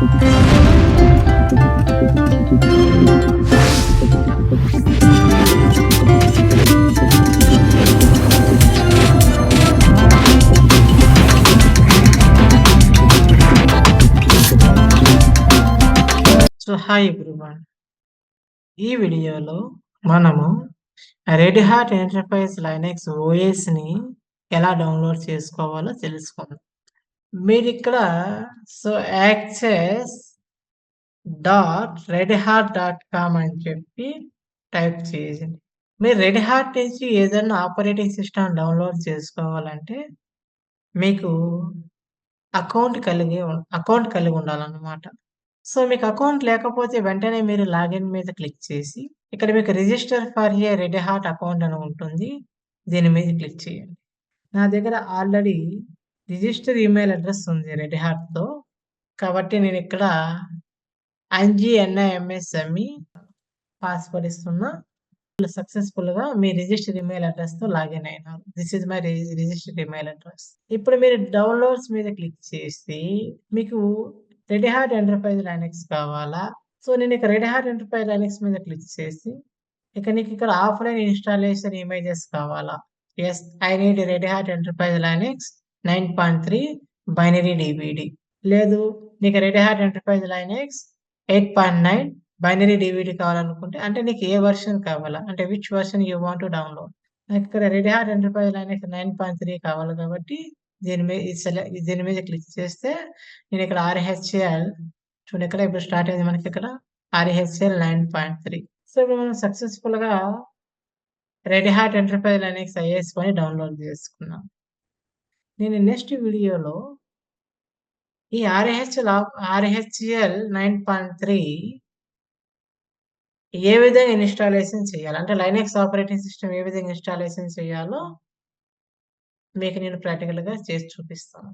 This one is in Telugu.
So hi everyone. ఈ వీడియోలో మనము రెడ్ హాట్ ఎంటర్‌ప్రైజ్ లైనక్స్ ఓఎస్‌ని ఎలా డౌన్‌లోడ్ చేసుకోవాలో తెలుసుకుందాం. మీరిక్కడ సో యాక్సెస్ .redhat.com అని చెప్పి టైప్ చేయండి. మీరు రెడ్ హాట్ నుంచి ఏదైనా ఆపరేటింగ్ సిస్టమ్ డౌన్‌లోడ్ చేసుకోవాలంటే మీకు అకౌంట్ కలిగి ఉండాలన్నమాట. సో, మీకు అకౌంట్ లేకపోతే వెంటనే మీరు లాగిన్ మీద క్లిక్ చేసి, ఇక్కడ మీకు register for a red hot account అని ఉంటుంది. దీని మీద క్లిక్ చేయండి. నా దగ్గర ఆల్రెడీ రిజిస్టర్ ఈమెయిల్ అడ్రెస్ ఉంది రెడ్ హాట్‌తో. కాబట్టి నేనిక్కడ NGNIMSME పాస్వర్డ్ ఇస్తున్నా. సక్సెస్‌ఫుల్‌గా మీ రిజిస్టర్ ఈమెయిల్ అడ్రెస్‌తో లాగిన్ అయినారు. This is my registered email address. ఇప్పుడు మీరు డౌన్‌లోడ్స్ మీద క్లిక్ చేసి, మీకు రెడ్ హాట్ ఎంటర్‌ప్రైజ్ లైనక్స్ కావాలా? సో, నేను ఇక్కడ రెడ్ హాట్ ఎంటర్‌ప్రైజ్ లైనక్స్ మీద క్లిక్ చేసి, ఇక నీకిక్కడ ఆఫ్‌లైన్ ఇన్‌స్టాలేషన్ ఇమేజెస్ కావాలా? Yes. I need red Hat Enterprise Linux 9.3 binary DVD. లేదు, నీకు red Hat Enterprise Linux 8.9 binary DVD కావాలనుకుంటే, అంటే నీకు ఏ వెర్షన్ కావాలా? అంటే which version you want to download. నాకిక్కడ రెడ్ హాట్ ఎంటర్‌ప్రైజ్ లైనక్స్ 9.3 కావాలి కాబట్టి దీని మీద క్లిక్ చేస్తే నేనిక్కడ RHEL చూడు ఇక్కడ ఇప్పుడు స్టార్ట్ అయింది మనకిక్కడ RHEL 9.3. సో, ఇప్పుడు మనం సక్సెస్‌ఫుల్‌గా రెడ్ హాట్ ఎంటర్‌ప్రైజ్ లైనక్స్ ఐఎస్‌ఓని డౌన్‌లోడ్ చేసుకున్నాం. నేను నెక్స్ట్ వీడియోలో ఈ RHEL 9.3 ఏ విధంగా ఇన్‌స్టాలేషన్ చేయాలి? అంటే లైనక్స్ ఆపరేటింగ్ సిస్టమ్ ఏ విధంగా ఇన్‌స్టాలేషన్ చేయాలో మీకు నేను ప్రాక్టికల్‌గా చేసి చూపిస్తాను.